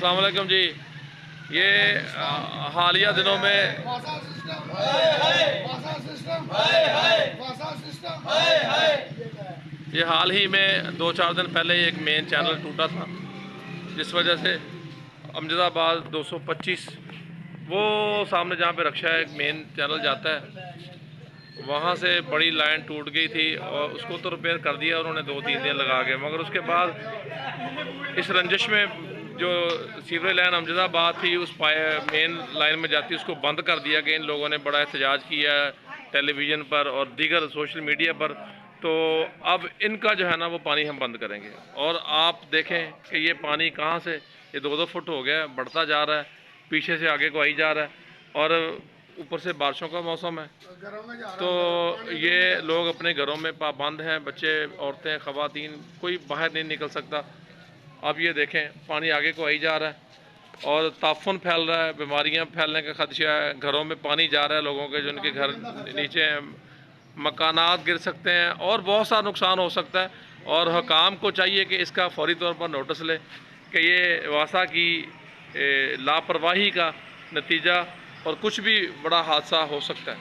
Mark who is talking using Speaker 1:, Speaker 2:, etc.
Speaker 1: अस्सलाम वालेकुम जी। ये हालिया दिनों में ये हाल ही में 2-4 दिन पहले एक मेन चैनल टूटा था, जिस वजह से अमजदाबाद 225 वो सामने जहाँ पे रक्षा एक मेन चैनल जाता है वहाँ से बड़ी लाइन टूट गई थी और उसको तो रिपेयर कर दिया उन्होंने 2-3 दिन लगा के, मगर उसके बाद इस रंजिश में जो सीवरेज लाइन अमजदाबाद थी उस मेन लाइन में जाती उसको बंद कर दिया गया। इन लोगों ने बड़ा एहतजाज किया टेलीविज़न पर और दीगर सोशल मीडिया पर। तो अब इनका जो है ना वो पानी हम बंद करेंगे। और आप देखें कि ये पानी कहाँ से ये 2-2 फुट हो गया, बढ़ता जा रहा है, पीछे से आगे को आई जा रहा है और ऊपर से बारिशों का मौसम है तो ये लोग अपने घरों में पाबंद हैं, बच्चे, औरतें, ख़वातीन, कोई बाहर नहीं निकल सकता। अब ये देखें पानी आगे को आई जा रहा है और ताफुन फैल रहा है, बीमारियां फैलने का खदशा है, घरों में पानी जा रहा है लोगों के, जिनके घर नीचे हैं, मकानात गिर सकते हैं और बहुत सा नुकसान हो सकता है। और हुकाम को चाहिए कि इसका फौरी तौर पर नोटिस ले कि ये वासा की लापरवाही का नतीजा और कुछ भी बड़ा हादसा हो सकता है।